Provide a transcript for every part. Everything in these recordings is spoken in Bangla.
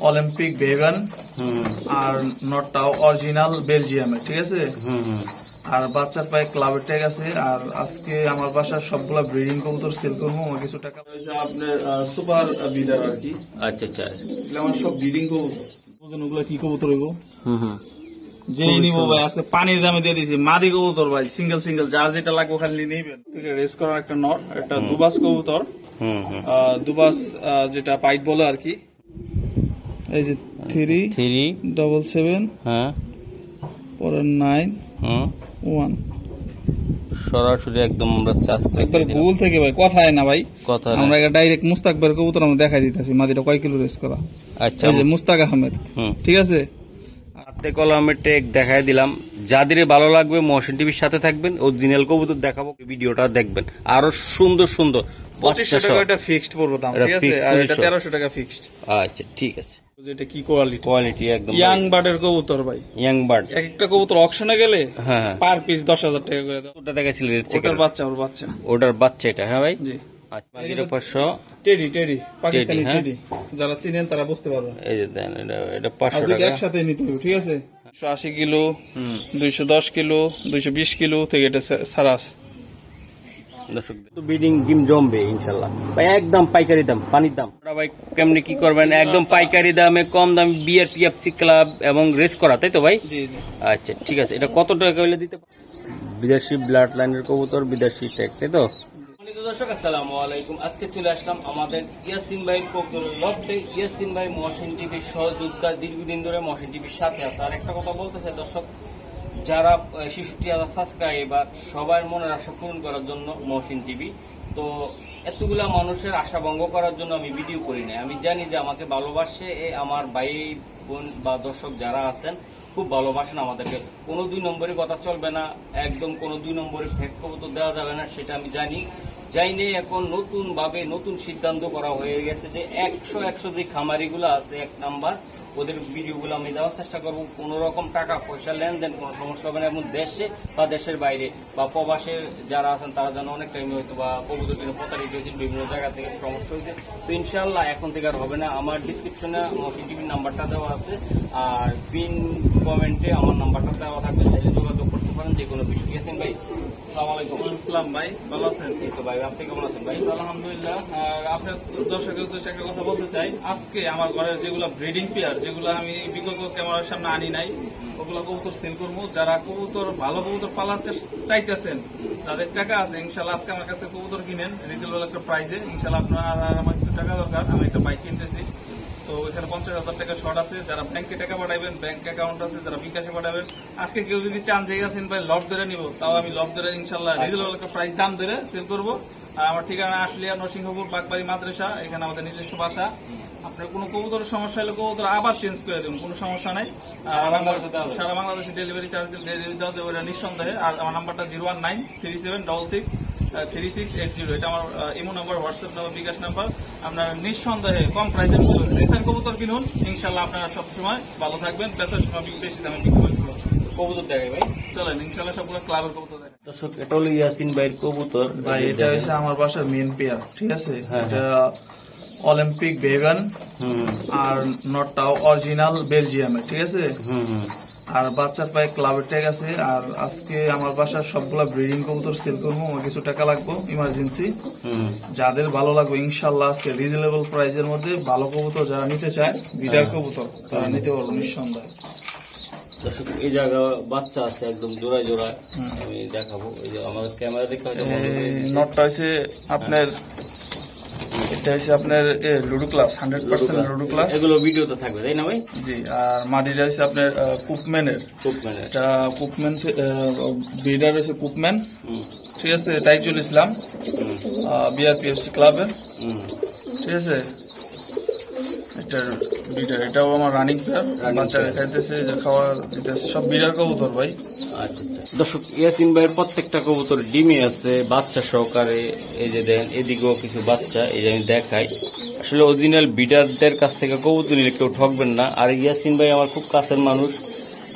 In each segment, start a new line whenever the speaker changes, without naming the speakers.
অলিম্পিক বেগান আর নটটাও অরিজিনাল বেলজিয়ামের, ঠিক আছে। আর বাচ্চার পায়ে ক্লাবের ট্যাগ আছে। আর আজকে আমার বাসার সবগুলা ব্রিডিং কবুতর সেল করবো। আমার কিছু টাকা আপনার সুপার বিডার আর কি।
আচ্ছা আচ্ছা,
আমার সব ব্রিডিং কবুতর। ওগুলা কি কবুতর হইব যেই নিব ভাই, আজকে পানির দামে দিয়ে দিয়েছি। মাদি কবুতর ভাই, সিঙ্গেল সিঙ্গেল, যার যেটা লাগবে খালি নিবেন। রেস করার একটা নট, একটা দুবাস কবুতর, দুবাস যেটা পাইট বলে আর কি। এই যে 377,
হ্যাঁ,
পরে 9 1
সরাসরি একদম আমরা চার্জ করে
একবার ভুল থেকে ভাই, কথায় না ভাই,
কথা
আমরা ডাইরেক্ট মুস্তাকবার কবুতর আমরা দেখাই দিতেছি। মাদিটা কয় কিলো রেস করা।
আচ্ছা,
এই যে মুস্তাক আহমেদ, ঠিক আছে।
হাতে কলমের টেক দেখাই দিলাম। যাদের ভালো লাগবে মহসিন টিভির সাথে থাকবেন, অরিজিনাল কবুতর দেখাবো, ভিডিওটা দেখবেন। আরো সুন্দর সুন্দর
2500 টাকা এটা ফিক্সড পড়বে দাম, ঠিক আছে। আর এটা 1300 টাকা ফিক্সড।
আচ্ছা ঠিক আছে।
এটা কি কোয়ালিটি,
কোয়ালিটি একদম
ইয়াং বার্ডের কবুতর ভাই,
ইয়াং বার্ড।
একটা কবুতর অকশনে গেলে
হ্যাঁ
পার পিস 10,000 টাকা করে দাও।
ওটা দেখাইছিল রেড চেক,
ওটার বাচ্চা, ওর বাচ্চা,
ওটার বাচ্চা এটা। হ্যাঁ ভাই,
জি।
আচ্ছা, 500
টেডি পাকিস্তানি টেডি, যারা চিনেন তারা বুঝতে পারবেন।
এই যে দেন, এটা 500 টাকা
একসাথে নিতে হবে, ঠিক আছে। 180 কিলো, 210 কিলো, 220 কিলো থেকে এটা সারা আছে।
দর্শক তো ব্রিডিং ডিম জমবে ইনশাআল্লাহ ভাই। একদম পাইকারি দাম, পানির দাম। ভাই কেমনি কি করবেন? একদম পাইকারি দামে, কম দাম, বিআরপিএফসি ক্লাব এবং রেস করা, তাই তো ভাই?
জি জি।
আচ্ছা ঠিক আছে। এটা কত টাকা হইলে দিতে পারেন? বিদেশি ব্লাড লাইনের কবুতর, বিদেশি ট্যাগ, তাই তো? দর্শক আসসালামু আলাইকুম। আজকে চলে আসলাম আমাদের ইয়াসিন ভাই কবুতরের লফটে। ইয়াসিন ভাই মহসিন টিভির সহযোদ্ধা, দীর্ঘদিন ধরে মহসিন টিভির সাথে আছে। আর একটা কথা বলতে চাই দর্শক, যারা 66,000 সাবস্ক্রাইবার, সবার মনের আশা পূরণ করার জন্য মহসিন টিভি। তো এতগুলা মানুষের আশা ভঙ্গ করার জন্য আমি ভিডিও করি না। আমি জানি যে আমাকে ভালোবাসে আমার ভাই বোন বা দর্শক যারা আছেন, খুব ভালোবাসেন আমাদেরকে। কোনো 2 নম্বরের কথা চলবে না, একদম কোনো 2 নম্বরের ফেক কবুতর দেওয়া যাবে না, সেটা আমি জানি। যাইনি এখন নতুন ভাবে নতুন সিদ্ধান্ত করা হয়ে গেছে যে 100 যে খামারিগুলো আছে 1 নাম্বার, ওদের ভিডিওগুলো আমি দেওয়ার চেষ্টা করবো। কোনো রকম টাকা পয়সা লেনদেন কোনো সমস্যা হবে না, এবং দেশে বা দেশের বাইরে বা প্রবাসের যারা আছেন তারা যেন অনেক টাইম হয়তো বা কবুতর কিনে প্রতারিত হয়েছে, বিভিন্ন জায়গা থেকে সমস্যা হয়েছে। তো ইনশাল্লাহ এখন থেকে আর হবে না। আমার ডিসক্রিপশনে মহসিন টিভির নাম্বারটা দেওয়া আছে, আর পিন কমেন্টে আমার নাম্বারটা দেওয়া থাকবে, চাইলে যোগাযোগ করতে পারেন যে কোনো বিষয়। ইয়াসিন ভাই আসসালাম ভাই, ভালো আছেন? তো ভাই আপনি কেমন আছেন ভাই?
আলহামদুলিল্লাহ। আর আপনার দর্শকের উদ্দেশ্যে একটা কথা বলতে চাই, আজকে আমার ঘরের যেগুলো ব্রিডিং পেয়ার, যেগুলো আমি বিগত ক্যামেরার সামনে আনি নাই, ওগুলো কবুতর সেল করবো। যারা কবুতর ভালো কবুতর পালার চাইতেছেন, যাদের টাকা আছে, ইনশাল্লাহ আজকে আমার কাছে কবুতর কিনেন রিটেল একটা প্রাইসে। ইনশাল্লাহ আপনার আর আমার কিছু টাকা দরকার, আমি একটা বাইক কিনতেছি। তো এখানে 50,000 টাকা শর্ট আছে। যারা ব্যাংকে টাকা পাঠাবেন, ব্যাংক অ্যাকাউন্ট আছে, যারা বিকাশে পাঠাবেন। আজকে কেউ যদি চান যে গেছেন ভাই লট ধরে নিব, তাও আমি লট ধরে ইনশাল্লাহ রিজনেবল একটা প্রাইস দাম ধরে সেল করবো। আর আমার ঠিকানা আশুলিয়া, নরসিংহপুর, বাগবাড়ি মাদ্রাসা, এখানে আমাদের নিজস্ব বাসা। আপনার কোনো কবুতরের সমস্যা হলে কবুতর আবার চেঞ্জ করে দেবেন, কোনো সমস্যা নাই। সারা বাংলাদেশে ডেলিভারি চার্জ ডেলিভারি দেওয়া যাবে নিঃসন্দেহে। আর আমার নাম্বারটা 01937663680। এটা আমার ইমো নাম্বার, হোয়াটসঅ্যাপ নাম্বার, বিকাশ নাম্বার। আপনার নিঃসন্দেহে কম প্রাইসের রেসার কবুতর কিনুন, ইনশাল্লাহ আপনারা সবসময় ভালো থাকবেন। বেচার সময় বেশি দামে বিক্রি করবেন।
কবুতর দেখাই ভাই,
চলেন ইনশাল্লাহ সবগুলো ক্লাবের কবুতর দেখেন।
দর্শক এটা হলো ইয়াসিন ভাইয়ের কবুতর
ভাই। এটা হচ্ছে আমার বাসার মেন পেয়ার, ঠিক আছে। এটা অলিম্পিক বেগান আর নটটাও অরিজিনাল বেলজিয়ামের, ঠিক আছে। আর বাচ্চার পায়ে ক্লাবের ট্যাগ আছে। আর আজকে আমার বাসার সবগুলা ব্রিডিং কবুতর সেল করবো। আমার কিছু টাকা লাগবে ইমার্জেন্সি। যাদের ভালো লাগবে ইনশাল্লাহ আজকে রিজনেবল প্রাইসের মধ্যে ভালো কবুতর যারা নিতে চায়, বিডার কবুতর, তারা নিতে পারবো নিঃসন্দেহে।
দর্শক এই জায়গা বাচ্চা আছে একদম জোড়ায় জোড়ায়, আমি দেখাবো। এই যে আমাদের ক্যামেরা দেখে
নটটা হচ্ছে আপনার, এটা হচ্ছে আপনার লুডো ক্লাস, 100% লুডো ক্লাস।
এগুলো ভিডিওতে থাকবে তাই না ভাই?
জি। আর মাদিটা হচ্ছে আপনার কুপম্যানের, এটা কুপম্যান ব্রিডার হচ্ছে কুপম্যান, ঠিক আছে। তাইজুল ইসলাম, বিআরপিএফসি ক্লাবের, ঠিক আছে। এটার ব্রিডার, এটাও আমার রানিং পেয়ার, বাচ্চা খাইতেছে, খাওয়া দিতেছে, সব ব্রিডার কবুতর ভাই।
দর্শক ইয়াসিন ভাইয়ের প্রত্যেকটা কবুতর ডিমে আছে বাচ্চা সহকারে। এই যে দেন এদিকেও কিছু বাচ্চা, এই যে আমি দেখাই। আসলে অরিজিনাল ব্রিডারদের কাছ থেকে কবুতর নিলে কেউ ঠকবেন না। আর ইয়াসিন ভাই আমার খুব কাছের মানুষ,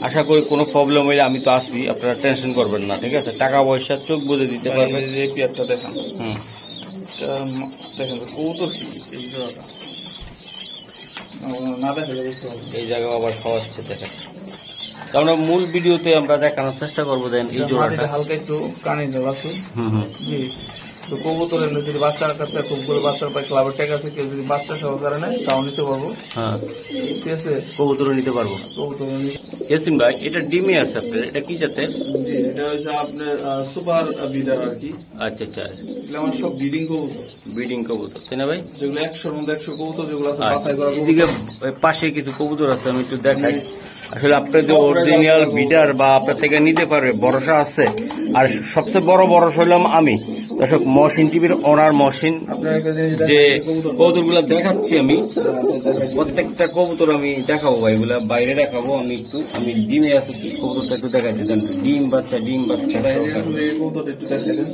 আশা করি কোনো প্রবলেম হইলে আমি তো আসি, আপনারা টেনশন করবেন না, ঠিক আছে। টাকা পয়সা চোখ বুঝে দিতে পারবেন।
যে পেয়ারটা দেখান, দেখেন কবুতর কি এই জোড়াটা না দেখালে বুঝতে পারবো।
এই জায়গা আবার খাওয়াচ্ছে দেখেন। তো আমরা মূল ভিডিওতে আমরা দেখানোর চেষ্টা করবো। দেন এই জোড়াটা
মাটিটা হালকা একটু কানে দেওয়া আছে। জি, তো কবুতরের যদি বাচ্চার কাছে খুবগুলো বাচ্চার পায় ক্লাবের ট্যাগ আছে, কেউ যদি বাচ্চা সহকারে নেয় তাও নিতে পারবো।
হ্যাঁ,
ঠিক আছে,
কবুতরও নিতে পারবো।
কবুতর
ইয়াসিন ভাই, এটা ডিমে আছে আপনার, এটা কি জাতের?
জি, এটা হচ্ছে আপনার সুপার বিডার আর কি।
আচ্ছা আচ্ছা,
এগুলো আমার সব ব্রিডিং কবুতর,
ব্রিডিং কবুতর তাই না ভাই?
যেগুলো 100-র মধ্যে 100 কবুতর যেগুলো আছে
আচ্ছা,
বাছাই করা
এদিকে পাশে কিছু কবুতর আছে, আমি একটু দেখাই। আসলে আপনার যে অরিজিনাল বিডার বা আপনার থেকে নিতে পারবে ভরসা আছে। আর সবচেয়ে বড় ভরসা হলাম আমি। দর্শক, মহসিন টিভির ওনার মহসিন
আপনার কাছে
যে কবুতর গুলা দেখাচ্ছি আমি, প্রত্যেকটা কবুতর আমি দেখাবো ভাই, এগুলা বাইরে দেখাবো। আমি ডিমে আছে কি কবুতরটা একটু দেখাচ্ছি। ডিম বাচ্চা
কবুতর একটু দেখাইলেন,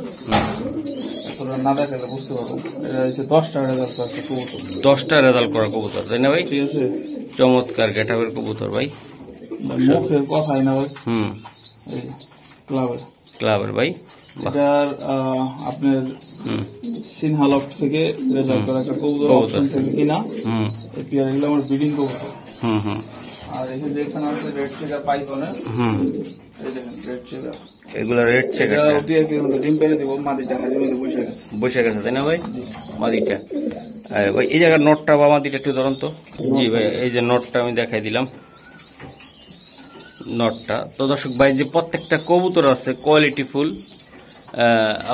না দেখালে বুঝতে পারবো। এটা হচ্ছে 10টা রেজাল্ট আছে কবুতর,
10টা রেজাল্ট করা কবুতর তাই না ভাই?
ঠিক আছে,
চমৎকার গেটাবের কবুতর ভাই,
মুখের কথাই না ভাই। এই
ক্লাবের ভাই,
এটার আপনার সিনহালক থেকে রেজাল্ট করা একটা কবুতর, অপশন থেকে কিনা। এপিআর এগুলো আমার ব্রিডিং কবুতর। আর এখানে যেখানে আছে রেড চেকার পাইপনে, এই দেখেন রেড চেকার,
এগুলো রেড চেকার
ডিম পেরে দিব। মাটিটা হাজির মধ্যে বসে গেছে
তাই না ভাই? মাদিটা ভাই, এই জায়গার নটটা বা মাদিটা একটু ধরুন তো। জি ভাই, এই যে নটটা আমি দেখাই দিলাম, নটটা। তো দর্শক ভাই, যে প্রত্যেকটা কবুতর আছে কোয়ালিটি ফুল,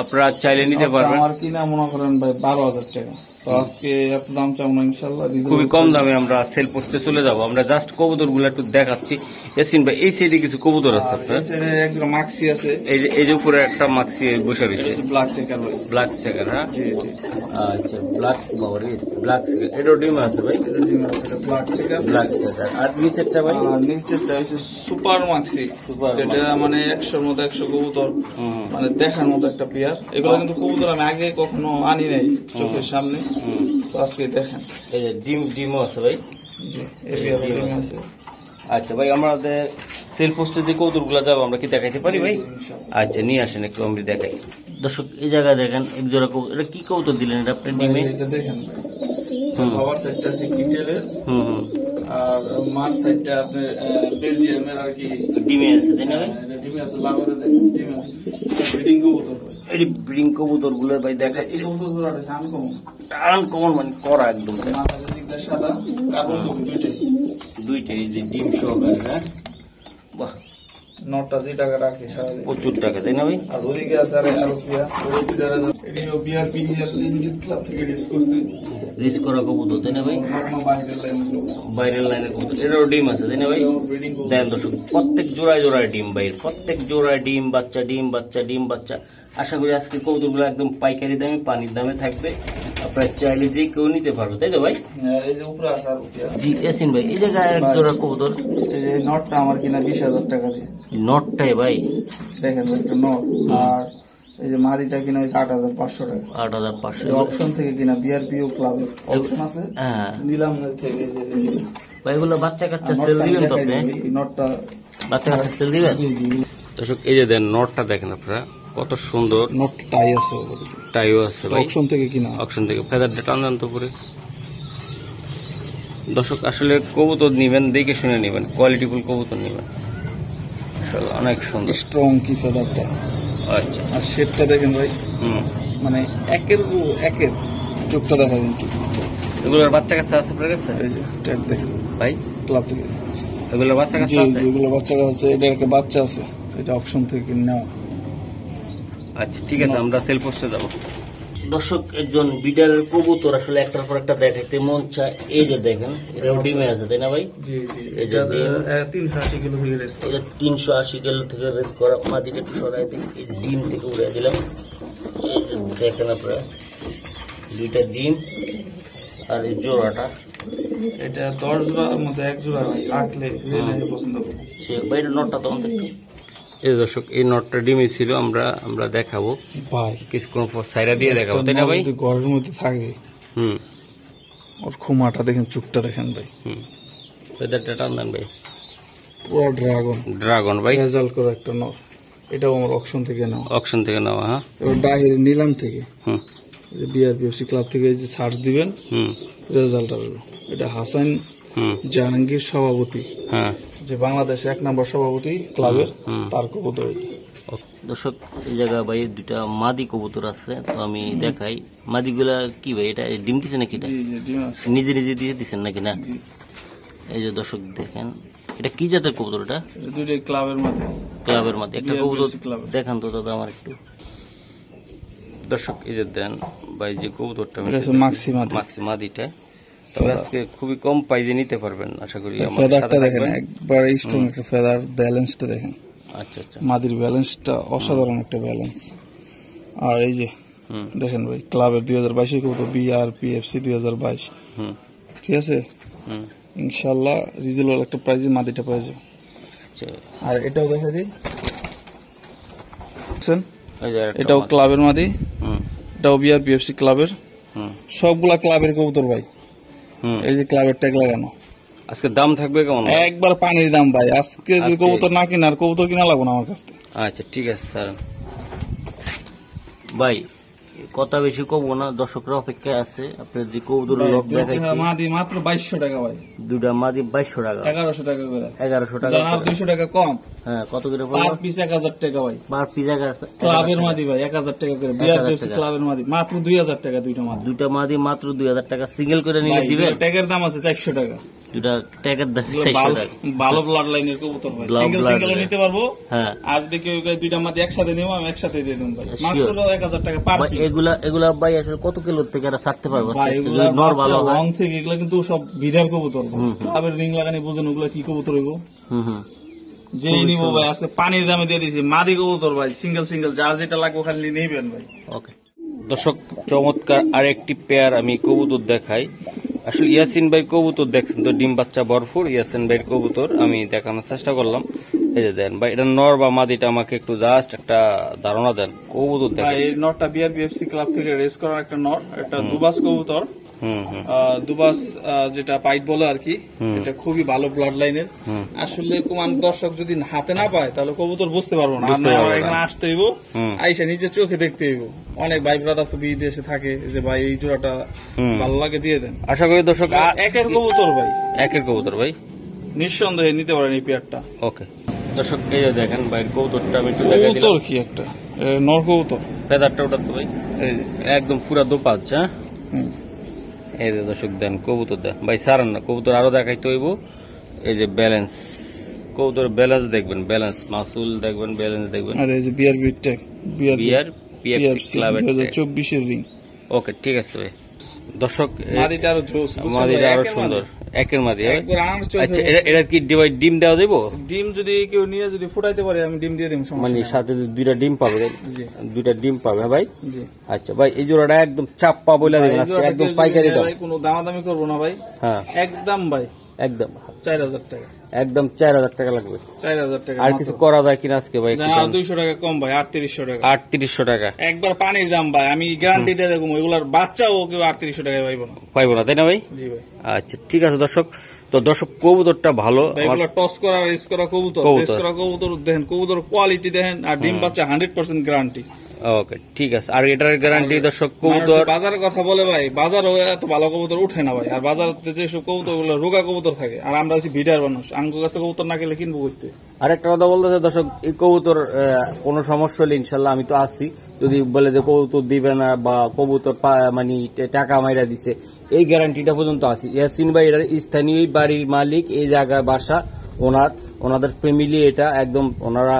আপনারা চাইলে নিতে পারবেন।
আমার কিনা মনে করেন ভাই 12,000 টাকা। তো আজকে এত দাম চাও না, ইনশাল্লাহ
খুবই কম দামে আমরা সেল পোস্টে চলে যাব। আমরা জাস্ট কবুতর গুলো একটু দেখাচ্ছি। ইয়াসিন ভাই, এই সাইডে কিছু কবুতর আছে আপনার,
একটা মাক্সি আছে,
এই যে উপরে একটা মাক্সি বসে রয়েছে,
ব্ল্যাক চেকার ভাই,
ব্ল্যাক চেকার। হ্যাঁ, আচ্ছা, ব্ল্যাক বাবারি, ব্ল্যাক চেকার। এটাও ডিম আছে ভাই,
ব্ল্যাক চেকার,
ব্ল্যাক চেকার। আর নিচেরটা ভাই?
নিচেরটা হচ্ছে সুপার মাক্সি, যেটা মানে 100-র মধ্যে 100 কবুতর, মানে দেখার মতো একটা পেয়ার। এগুলো কিন্তু কবুতর আমি আগে কখনো আনি নাই চোখের সামনে, তো আজকে দেখেন।
এই যে ডিমও আছে ভাই।
জি, এই পেয়ার ডিম আছে।
আচ্ছা ভাই, আমাদের সেল পোস্টে যে কবুতর গুলা যাবো আমরা কি দেখাইতে পারি ভাই? আচ্ছা, নিয়ে আসেন একটু, আমি দেখাই। দর্শক, এই জায়গায় দেখেন এক জোড়া কবুতর। এটা কি কবুতর দিলেন এটা আপনি ডিমে?
এটা দেখেন, বাবার সাইডটা আছে কিটেলের, আর মার সাইডটা আপনার বেলজিয়ামের আর কি,
ডিমে আছে তাই না ভাই?
ডিমে আছে, লাগাতে দেখেন ডিমে আছে। ব্রিডিং কবুতর,
এই ব্রিডিং কবুতর গুলো ভাই দেখাচ্ছি।
কবুতর জোড়াটা আছে আনকমন,
আনকমন মানে করা একদম।
মাথার দিকটা সাদা, কার্বন কবুতর
দুইটাই, এই যে ডিম সহকারে। হ্যাঁ, বাহ,
নটটা যে টাকা রাখে সারাদিন
প্রচুর টাকা তাই না ভাই?
আর ওদিকে আছে আর আরোপিয়া, এটিও বিআরপি লিমিটেড ক্লাব থেকে রিস্ক করছে,
রিস্ক করা কবুতর তাই না ভাই? বাইরের লাইনের কবুতর। এটারও ডিম আছে তাই না ভাই? দেন দর্শক, প্রত্যেক জোড়ায় জোড়ায় ডিম ভাই, প্রত্যেক জোড়ায় ডিম বাচ্চা, ডিম বাচ্চা, ডিম বাচ্চা। আশা করি আজকে কবুতরগুলো একদম পাইকারি দামে, পানির দামে থাকবে। আপনার চাইলে যে কেউ নিতে পারবে তাই তো ভাই?
এই যে উপরে আছে আরোপিয়া।
জি ইয়াসিন ভাই, এই জায়গায় এক জোড়া কবুতর।
এই যে নটটা আমার কিনা 20,000 টাকা দিয়ে।
নটটাই ভাই
দেখেন একটা নট, আর এই যে মাদিটা কিনা হয়েছে 8,500 টাকা।
8,500
অপশন থেকে কিনা, বিআরপিও ক্লাবের অপশন আছে,
হ্যাঁ
নিলাম থেকে।
ভাই, এগুলো বাচ্চা কাচ্চা সেল দিবেন তো আপনি?
নটটা
বাচ্চা কাচ্চা সেল দিবেন? দর্শক, এই যে দেন নটটা দেখেন আপনারা, কত সুন্দর।
নট টাই আছে,
টাইও আছে ভাই,
অপশন থেকে কিনা,
অপশন থেকে। ফেদারটা টান দেন তো উপরে। দর্শক, আসলে কবুতর নিবেন দেখে শুনে নিবেন, কোয়ালিটিফুল কবুতর নিবেন, অনেক সুন্দর
স্ট্রং কি ফেদারটা।
আচ্ছা,
আর শেপটা দেখেন ভাই, মানে একের চোখটা দেখাবেন কি।
এগুলোর বাচ্চা কাচ্চা আছে আপনার কাছে?
এই যে ট্যাগ দেখেন
ভাই,
ক্লাব থেকে
এগুলোর বাচ্চা কাচ্চা আছে?
যেগুলো বাচ্চা আছে, এটা একটা বাচ্চা আছে, এটা অপশন থেকে নেওয়া।
আচ্ছা, ঠিক আছে, আমরা সেল পোস্টে যাবো। দর্শক, একজন বিডারের কবুতর আসলে একটার পর একটা দেখাইতে মন চায়। এই যে দেখেন, এটা ডিমে আছে তাই না ভাই?
জি জি,
এটা
380 কিলো থেকে রেস করে।
এটা 380 কিলো থেকে রেস করা। মাটিকে একটু সরাই দিই, এই ডিম থেকে উড়ে দিলাম। এই যে দেখেন আপনারা, দুইটা ডিম আর এই জোড়াটা।
এটা 10 জোড়ার মধ্যে 1 জোড়া রাখলে পছন্দ করবো।
বাইরের নটটা তখন দেখতে। এই দর্শক, এই নটটা ডিমে ছিল, আমরা দেখাবো
ভাই,
কিছুক্ষণ পর সাইরা দিয়ে দেখাবো তাই না ভাই?
ঘরের মধ্যে থাকে। ওর খুমাটা দেখেন, চুপটা দেখেন ভাই।
ফেদারটা টান দেন ভাই,
পুরো
ড্রাগন ভাই,
রেজাল্ট করা একটা নর। এটাও আমার অকশন থেকে নেওয়া,
অকশন থেকে নেওয়া। হ্যাঁ,
এবার ডাহির নিলাম থেকে, বিআরপিএফসি ক্লাব থেকে যে সার্চ দিবেন, রেজাল্ট আসবে। এটা হাসান জাহাঙ্গীর সভাপতি,
হ্যাঁ
যে বাংলাদেশে 1 নম্বর সভাপতি ক্লাবের, তার কবুতর।
দর্শক এই জায়গায় ভাই দুইটা মাদি কবুতর আছে, তো আমি দেখাই। মাদিগুলা কি ভাই, এটা ডিম দিছে নাকি? এটা নিজে নিজে দিয়ে দিচ্ছেন নাকি? না, এই যে দর্শক দেখেন, এটা কি জাতের কবুতর? এটা
দুইটাই ক্লাবের মাদি।
ক্লাবের মাদি একটা কবুতর দেখান তো দাদা আমার একটু। দর্শক এই যে দেন ভাই, যে কবুতরটা মাক্সি মাদিটা, তবে আজকে খুবই কম প্রাইজে নিতে পারবেন আশা করি।
ফেদারটা দেখেন, একবার স্ট্রং একটা ফেদার, ব্যালেন্সটা দেখেন।
আচ্ছা আচ্ছা,
মাদির ব্যালেন্সটা অসাধারণ একটা ব্যালেন্স। আর এই যে দেখেন ভাই, ক্লাবের 2022 কবুতর, BRPFC 2022, ঠিক আছে। ইনশাআল্লাহ রিজনেবল একটা প্রাইজে মাদিটা পেয়ে যাবে। আর এটাও দেখা দিই, এটাও ক্লাবের মাদি, এটাও BRPFC ক্লাবের, সবগুলা ক্লাবের কবুতর ভাই। এই যে ক্লাবের ট্যাগ লাগানো।
আজকে দাম থাকবে কেমন?
একবার পানির দাম ভাই। আজকে যদি কবুতর না কিনা, আর কবুতর কিনা লাগবো না আমার কাছ থেকে।
আচ্ছা ঠিক আছে স্যার ভাই, কথা বেশি কব না, দর্শকরা অপেক্ষায় আছে। আপনার যে কবুতর লক দেখাইছি,
মাদি মাত্র 2200 টাকা ভাই।
দুটা মাদি 2200 টাকা,
1100 টাকা করে।
1100 টাকা,
জানার 200 টাকা কম।
হ্যাঁ, কত করে
পার পিস 1000 টাকা ভাই।
পার পিস 1000
ক্লাবের মাদি ভাই 1000 টাকা করে। BRPFC ক্লাবের মাদি মাত্র 2000 টাকা দুইটা মাদি।
দুইটা মাদি মাত্র 2000 টাকা। সিঙ্গেল করে নিলে দিবেন?
ট্যাগের দাম আছে 400 টাকা।
দুটা ট্যাগের দাম 400 টাকা।
ভালো ব্লাড লাইনের কবুতর ভাই, সিঙ্গেল সিঙ্গেল নিতে পারবো। হ্যাঁ, আর যদি কেউ দুইটা মাদি একসাথে নিও, আমি একসাথে দিয়ে দেব ভাই, মাত্র 1000 টাকা পার পিস।
এগুলা ভাই আসলে কত কিলো থেকে এরা ছাড়তে পারবে? নর ভালো হয়
রং থেকে, এগুলা কিন্তু সব বিড়ার কবুতর। ক্লাবের রিং লাগানি বুঝেন ওগুলা কি কবুতর হইব। যেই নিবো ভাই, আজকে পানির দামে দিয়ে দিয়েছি মাদি কবুতর ভাই, সিঙ্গেল সিঙ্গেল, যার যেটা লাগবে খালি নিবেন ভাই।
ওকে দর্শক, চমৎকার আরেকটি পেয়ার আমি কবুতর দেখাই। আসলে ইয়াসিন ভাই কবুতর দেখছেন তো, ডিম বাচ্চা ভরপুর ইয়াসিন ভাইয়ের কবুতর আমি দেখানোর চেষ্টা করলাম। এই যে দেন ভাই, এটা নর বা মাদিটা আমাকে একটু জাস্ট একটা ধারণা দেন। কবুতর দেখেন,
এই নরটা BRPFC ক্লাব থেকে রেস করা একটা নর। এটা দুবাস কবুতর, দুবাস যেটা পাইট বলে আর কি। এটা খুবই ভালো ব্লাড লাইনের। আসলে কুমান দর্শক যদি হাতে না পায় তাহলে কবুতর বুঝতে পারবো না। এখানে আসতে হইব, আইসা নিজের চোখে দেখতে হইব। অনেক ভাই ব্রাদার তো বিদেশে থাকে, যে ভাই এই জোড়াটা ভালো লাগে দিয়ে দেন।
আশা করি দর্শক
একের কবুতর ভাই,
একের কবুতর ভাই
নিঃসন্দেহে নিতে পারেন এই পেয়ারটা।
ওকে দর্শক, এই যে দেখেন ভাই কবুতরটা আমি একটু দেখাই দিলাম।
কবুতর কি একটা নর কবুতর,
ফেদারটা ওটা তো ভাই একদম পুরা দোপাজ। হ্যাঁ, এই যে দর্শক দেন কবুতর দেন ভাই, সারান না কবুতর আরো দেখাইতে হইব। এই যে ব্যালেন্স, কবুতর ব্যালেন্স দেখবেন, ব্যালেন্স মাসুল দেখবেন, ব্যালেন্স দেখবেন।
আর এই যে
BRPFC ক্লাবের
2024 এর রিং।
ওকে ঠিক আছে ভাই। দর্শক
মাদিটা আরো জোস,
মাদিটা আরো সুন্দর, একের মাদি। আচ্ছা, এটা কি ডিম দেওয়া দেবো?
ডিম যদি কেউ নিয়ে যদি ফুটাইতে পারে আমি ডিম দিয়ে দেব,
মানে সাথে দুইটা ডিম পাবে? দুইটা ডিম পাবে ভাই। আচ্ছা ভাই, এই জোড়াটা একদম চাপ্পা বলে দেবেন, একদম পাইকারি দাম।
কোনো দামাদামি করবো না ভাই। হ্যাঁ, একদম ভাই,
একদম
4000 টাকা।
একদম 4000 টাকা লাগবে।
4000 টাকা।
আর কিছু করা যায় কিনা আজকে ভাই?
200 টাকা কম ভাই, 3800 টাকা।
3800 টাকা
একবার পানির দাম ভাই, আমি গ্যারান্টি দিয়ে দেবো। এগুলার বাচ্চাও কেউ 3800 টাকায় পাইবো না।
পাইবো না, তাই না ভাই?
জি ভাই।
আচ্ছা ঠিক আছে দর্শক, তো দর্শক কবুতরটা ভালো,
এগুলো টস করা রেস করা কবুতর, রেস করা কবুতর দেখেন, কবুতর কোয়ালিটি দেখেন, আর ডিম বাচ্চা 100% গ্যারান্টি।
ওকে ঠিক আছে। আর এটার গ্যারান্টি দর্শক, কবুতর
বাজারের কথা বলে ভাই, বাজারও এত ভালো কবুতর উঠে না ভাই। আর বাজারে যেসব কবুতর গুলো রোগা কবুতর থাকে, আর আমরা হচ্ছে ভিডার মানুষ, আমার কাছে কবুতর না খেলে কিনবো করতে।
আরেকটা কথা বলতেছে দর্শক, এই কবুতর কোনো সমস্যা হলে ইনশাল্লাহ আমি তো আছি, যদি বলে যে কবুতর দিবে না বা কবুতর মানে টাকা মাইরা দিছে, এই গ্যারান্টিটা পর্যন্ত আছি। ইয়াসিন ভাই এটার স্থানীয় বাড়ির মালিক, এই জায়গায় বাসা ওনাদের ফ্যামিলি, এটা একদম ওনারা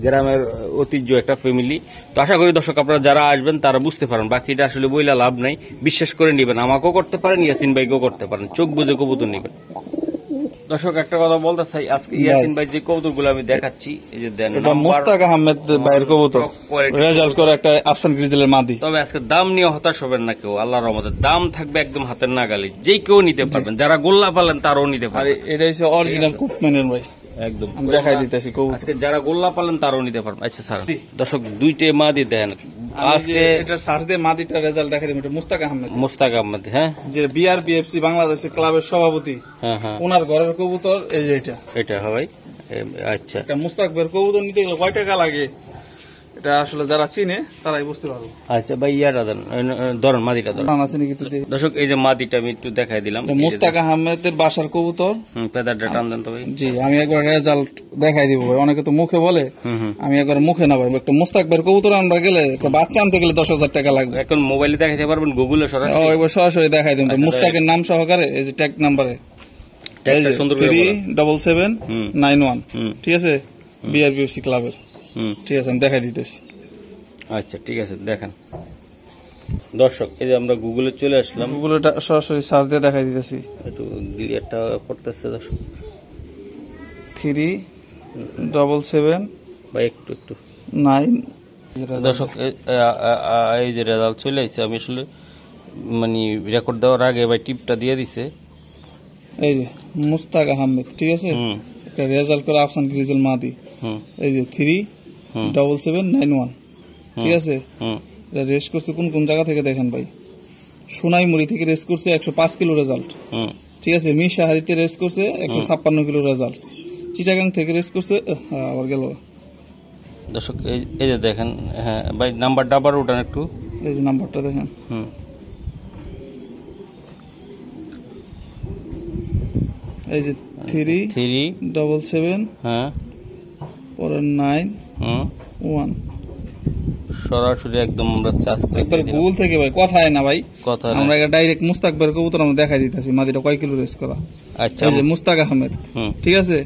গ্রামের ঐতিহ্য একটা ফ্যামিলি। তো আশা করি দর্শক আপনারা যারা আসবেন তারা বুঝতে পারেন, বাকিটা আসলে বইলা লাভ নাই, বিশ্বাস করে নিবেন। আমাকেও করতে পারেন, ইয়াসিন ভাইকেও করতে পারেন, চোখ বুঝে কবুতর নিবেন। দর্শক একটা কথা বলতে চাই, আজকে ইয়াসিন ভাই যে কবুতর গুলো আমি দেখাচ্ছি, এই যে দেন
মুস্তাক আহমেদ ভাইয়ের কবুতর, রেজাল্ট করে একটা আফসান গ্রিজেলের মাদি।
তবে আজকে দাম নিয়ে হতাশ হবেন না কেউ, আল্লাহর রহমতে দাম থাকবে একদম হাতের নাগালে, যে কেউ নিতে পারবেন, যারা গোল্লা পালেন তারাও নিতে পারবেন।
এটা হচ্ছে অরিজিনাল কুপম্যানের ভাই,
একদম
দেখাই দিতেছি
আজকে যারা গোল্লা পালেন তারাও নিতে পারবেন। আচ্ছা স্যার দর্শক, দুইটে মাদি দেন আজকে,
এটা সার্চ দিয়ে মাদিটা রেজাল্ট দেখাই দিবেন। এটা মুস্তাক আহমেদ,
হ্যাঁ, যে
BRPFC বাংলাদেশের ক্লাবের সভাপতি,
হ্যাঁ হ্যাঁ,
ওনার ঘরের কবুতর। এই যে এটা
হয়। আচ্ছা,
মুস্তাক ভাইয়ের কবুতর নিতে গেলে কয় টাকা লাগে এটা আসলে যারা চিনে তারাই বুঝতে পারবে।
আচ্ছা ভাই ইয়াটা দেন, ধরেন মাদিটা ধরেন।
আছে নাকি তো দেখি।
দর্শক এই যে মাদিটা আমি একটু দেখাই দিলাম,
এটা মুস্তাক আহমেদের বাসার কবুতর।
পেদারটা টান দেন তো ভাই।
জি আমি একবার রেজাল্ট দেখাই দিব ভাই, অনেকে তো মুখে বলে, আমি একবার মুখে না ভাই, একটা মুস্তাক ভাইয়ের কবুতর আমরা গেলে একটা বাচ্চা আনতে গেলে 10,000 টাকা লাগবে।
এখন মোবাইলে দেখাইতে পারবেন, গুগলে সরাসরি?
একবার সরাসরি দেখাই দেব। মুস্তাকের নাম সহকারে এই যে ট্যাগ নাম্বারে
ট্যাগটা সুন্দর করে বলেন।
37791, ঠিক আছে, বিআরবিএফসি ক্লাবের। ঠিক আছে আমি দেখাই দিতেছি।
আচ্ছা ঠিক আছে দেখেন দর্শক, এই যে আমরা গুগলে চলে আসলাম,
গুগলে সরাসরি সার্চ দিয়ে দেখাই দিতেছি।
একটু ক্লিয়ারটা করতেছে দর্শক।
377
ভাই একটু
9।
দর্শক এই যে রেজাল্ট চলে আসছে, আমি আসলে মানে রেকর্ড দেওয়ার আগে ভাই টিপটা দিয়ে দিছে।
এই যে মুস্তাক আহমেদ, ঠিক আছে, একটা রেজাল্ট করে আফসান গ্রিজেল মাদি। এই যে 37791, ঠিক আছে। এটা রেস করছে কোন কোন জায়গা থেকে দেখেন ভাই। সোনাইমুড়ি থেকে রেস করছে 105 কিলো রেজাল্ট, ঠিক আছে। মিরসাহারিতে রেস করছে 156 কিলো রেজাল্ট। চিটাগাং থেকে রেস করছে, আবার গেল
দর্শক এই যে দেখেন। হ্যাঁ ভাই নাম্বারটা আবার উঠান একটু,
এই যে নাম্বারটা দেখেন। এই যে 377
হ্যাঁ
পরে 91।
সরাসরি একদম আমরা চার্জ করে
একবার ভুল থেকে ভাই, কথায় না ভাই,
কথা
আমরা ডাইরেক্ট মুস্তাক ভাইয়ের কবুতর আমরা দেখাই দিতেছি মাদিটা কয় কিলো রেস করা।
আচ্ছা
এই যে মুস্তাক আহমেদ, ঠিক আছে,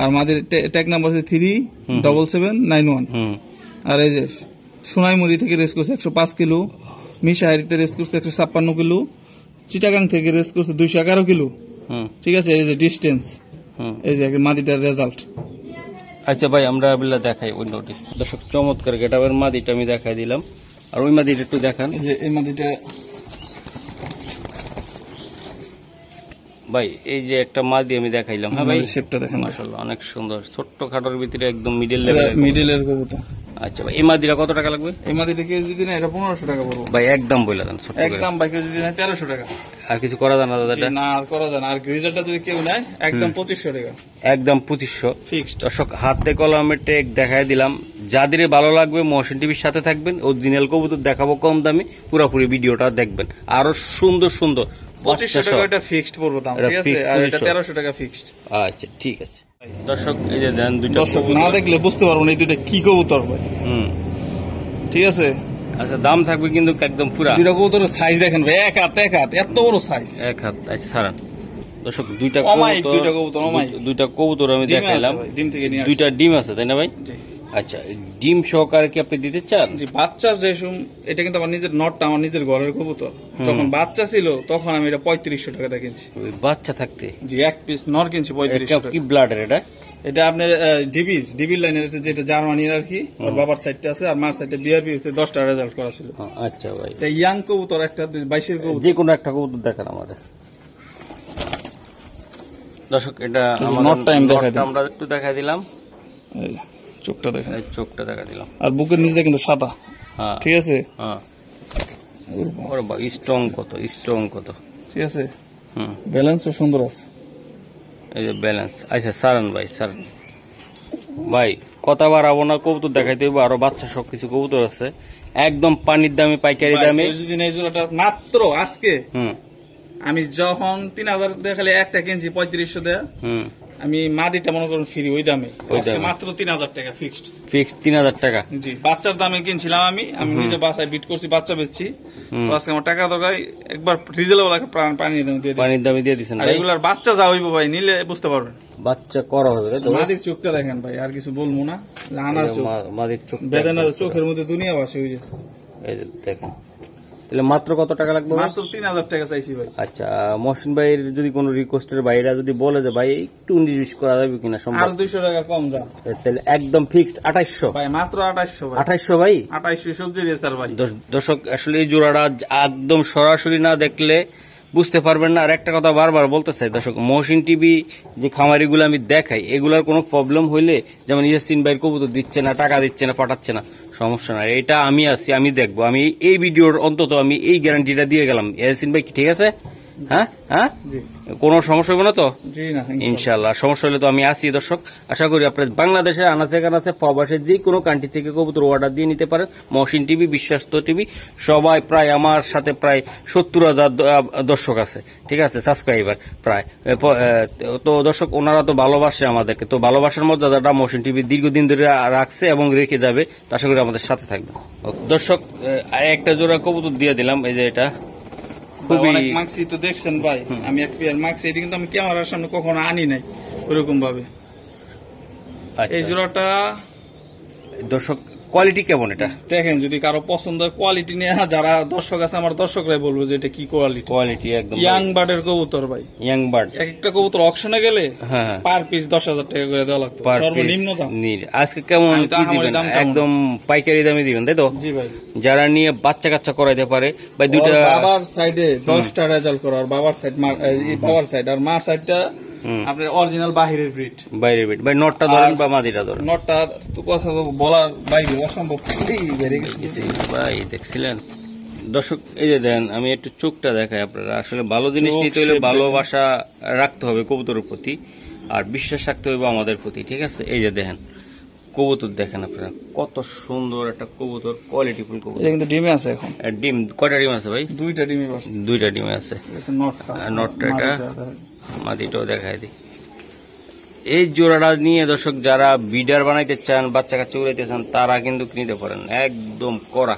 আর মাদির ট্যাগ নাম্বার হচ্ছে 37791। আর এই যে সোনাইমুড়ি থেকে রেস করছে 105 কিলো, মিরসাহারিতে রেস করছে 156 কিলো, চিটাগাং থেকে রেস করছে 211 কিলো, ঠিক আছে। এই যে ডিস্টেন্স, এই যে মাদিটার রেজাল্ট।
আচ্ছা ভাই আমরা দেখাই অন্যটি। দর্শক চমৎকার গেটাবের মাদিটা আমি দেখাই দিলাম, আর ওই মাদিটা একটু দেখান।
এই যে এই মাদিটা
ভাই, এই যে একটা মাদি আমি দেখাইলাম। হ্যাঁ ভাই
শেপটা দেখেন
মাশাআল্লাহ অনেক সুন্দর, ছোট্ট খাটোর ভিতরে একদম মিডলের
কবুতর।
আচ্ছা ভাই এই মাদিটা কত টাকা লাগবে?
এই মাদিটা কেউ যদি না এটা 1500 টাকা পড়বে
ভাই, একদম বলে দেন
একদম ভাই, কেউ যদি না 1300 টাকা।
আর কিছু করা যায় না দাদা?
না আর করা যায় না। আর গ্রিজারটা যদি কেউ নেয় একদম 2500 টাকা,
একদম 2500
ফিক্সড।
দর্শক হাতে কলমের টেক দেখাই দিলাম, যাদের ভালো লাগবে মহসিন টিভির সাথে থাকবেন। অরিজিনাল কবুতর দেখাবো কম দামি, পুরোপুরি ভিডিওটা দেখবেন। আরো সুন্দর সুন্দর
2500 টাকা এটা ফিক্সড পড়বে দাম, ঠিক আছে। আর এটা 1300 টাকা ফিক্সড।
আচ্ছা ঠিক আছে দর্শক, এই যে দেন দুইটা।
দর্শক না দেখলে বুঝতে পারবো না এই দুইটা কি কবুতর ভাই, ঠিক আছে।
আচ্ছা দাম থাকবে কিন্তু একদম পুরা।
দুইটা কবুতরের সাইজ দেখেন ভাই, এক হাত এত বড় সাইজ,
এক হাত। আচ্ছা ছাড়ান দর্শক, দুইটা কবুতর আমি দেখাইলাম।
ডিম থেকে নিয়ে
দুইটা ডিম আছে তাই না ভাই? আচ্ছা ডিম সহকারে কি আপনি দিতে চান?
জি বাচ্চা যেসম, এটা কিন্তু আমার নিজের নটটা, আমার নিজের ঘরের কবুতর। যখন বাচ্চা ছিল তখন আমি এটা 3500 টাকা দিয়ে কিনছি।
ওই বাচ্চা থাকতে
জি এক পিস নর কিনছি 3500 টাকা।
কি ব্লাডের এটা?
এটা আপনার ডিবির লাইনের, যেটা জার্মানির আর কি। ওর বাবার সাইডটা আছে, আর মার সাইডে বিআরবি 10টা রেজাল্ট করা ছিল।
আচ্ছা ভাই
এটা ইয়াং কবুতর, একটা 22 এর কবুতর,
যে কোনো একটা কবুতর দেখান আমাদের। দর্শক এটা আমরা একটু দেখাই দিলাম,
চোখটা দেখেন,
চোখটা দেখা দিলাম।
আর বুকের নিচে কিন্তু সাদা, ঠিক আছে।
স্ট্রং কত, ঠিক আছে।
ব্যালেন্সও সুন্দর আছে,
এই যে ব্যালেন্স। আচ্ছা সারান ভাই, সারান ভাই, কথা বাড়াবো না, কবুতর দেখাইতে হবে। আরো বাচ্চা সবকিছু কবুতর আছে, একদম পানির দামে, পাইকারি দামে।
মাত্র আজকে আমি যখন 3000 দেখালে একটা কিনছি 3500 দেয়া, আমি মাদিটা মনে করুন ফ্রি ওই দামে, মাত্র 3000 টাকা ফিক্সড
3000 টাকা।
জি বাচ্চার দামে কিনছিলাম আমি নিজে বাসায় বিট করছি, বাচ্চা বেচছি। তো আজকে আমার টাকা দরকার, একবার রিজনেবল একটা পানির দামে দিয়ে দিচ্ছেন। আর এগুলার বাচ্চা যা হইব ভাই, নিলে বুঝতে পারবেন
বাচ্চা করা হবে।
মাদির চোখটা দেখেন ভাই, আর কিছু বলবো না। আনার চোখ, মাদির চোখ, বেদানার চোখের মধ্যে দুনিয়া বাসে। ওই যে
এই যে দেখেন, তাহলে মাত্র কত টাকা লাগবে?
মাত্র 3000 টাকা চাইছি ভাই।
আচ্ছা মহসিন ভাইয়ের যদি কোনো রিকোয়েস্টের বাইরে যদি বলে যে ভাই একটু 19-20 করা যাবে কিনা, সম্ভব?
আর 200 টাকা কম যা,
তাহলে একদম ফিক্সড 2800
ভাই, মাত্র 2800 ভাই।
2800 ভাই,
2800 সবজি রেসার ভাই।
দর্শক আসলে এই জোড়াটা একদম সরাসরি না দেখলে বুঝতে পারবেন না। আর একটা কথা বারবার বলতে চাই দর্শক, মহসিন টিভি যে খামারিগুলো আমি দেখাই, এগুলার কোনো প্রবলেম হইলে, যেমন ইয়াসিন ভাইয়ের কবুতর দিচ্ছে না, টাকা দিচ্ছে না, পাঠাচ্ছে না, সমস্যা না, এটা আমি আছি, আমি দেখবো। আমি এই ভিডিওর অন্তত আমি এই গ্যারান্টিটা দিয়ে গেলাম। ইয়াসিন ভাই ঠিক আছে? হ্যাঁ হ্যাঁ
জি
কোনো সমস্যা হবে না তো?
জি না
ইনশাল্লাহ সমস্যা হলে তো আমি আসি দর্শক। আশা করি আপনার বাংলাদেশের আনাচে কানাচে প্রবাসের যে কোনো কান্ট্রি থেকে কবুতর অর্ডার দিয়ে নিতে পারেন। মহসিন টিভি, বিশ্বাস্ত টিভি, সবাই প্রায় আমার সাথে প্রায় 70,000 দর্শক আছে, ঠিক আছে, সাবস্ক্রাইবার প্রায়। তো দর্শক ওনারা তো ভালোবাসে আমাদেরকে, তো ভালোবাসার মর্যাদাটা মহসিন টিভি দীর্ঘদিন ধরে রাখছে এবং রেখে যাবে। তো আশা করি আমাদের সাথে থাকবে। দর্শক একটা জোড়া কবুতর দিয়ে দিলাম, এই যে এটা খুবই
অনেক মাক্সি তো দেখছেন ভাই, আমি এক পেয়ার মাক্সি, এটা কিন্তু আমি ক্যামেরার সামনে কখনো আনি নাই ওরকম ভাবে।
আচ্ছা।
এই জোড়াটা
দর্শক কোয়ালিটি কেমন এটা?
দেখেন, যদি কারো পছন্দ হয় কোয়ালিটি নিয়ে, যারা দর্শক আছে আমার দর্শকরাই বলবো যে এটা কি কোয়ালিটি।
কোয়ালিটি একদম
ইয়াং বার্ডের কবুতর ভাই,
ইয়াং বার্ড।
এক একটা কবুতর অকশনে গেলে
হ্যাঁ
পার পিস 10,000 টাকা করে দেওয়া লাগতো, সর্বনিম্ন দাম।
আজকে কেমন
আমি তো
কি
আহামরি
দিবেন?
দাম চাবো না।
একদম পাইকারি দামে দিবেন তাই তো?
জি ভাই।
যারা নিয়ে বাচ্চা কাচ্চা করাইতে পারে ভাই, দুইটা
ওর বাবার সাইডে 10টা রেজাল্ট করা, আর বাবার সাইড বাবার সাইড, আর মার সাইডটা আপনার অরিজিনাল বাহিরের ব্রিড,
বাইরে বিট ভাই। নটটা ধরেন বা মাদিটা ধরেন,
নটটা তো কথা তো বলার বাইরে অসম্ভব, এই বেড়ে গেছে
ভাই দেখছিলেন দর্শক? এই যে দেন, আমি একটু চোখটা দেখাই আপনারা। আসলে ভালো জিনিস
চোখ
নিতে হলে
shape
ভালোবাসা রাখতে হবে কবুতরের প্রতি, আর বিশ্বাস রাখতে হবে আমাদের প্রতি, ঠিক আছে? এই যে দেখেন কবুতর, দেখেন আপনারা কত সুন্দর একটা কবুতর, কোয়ালিটিফুল কবুতর।
এটা কিন্তু ডিমে আছে এখন,
আর ডিম কয়টা ডিম আছে ভাই?
2টা ডিমে বসছে।
দুইটা ডিমে আছে।
নটটা
আর নটটা এটা মাটিটাও দেখাই দিই। এই জোড়াটা নিয়ে দর্শক যারা বিডার বানাইতে চান, বাচ্চা কাচ্চা উড়াইতে চান, তারা কিন্তু নিতে পারেন, একদম কড়া।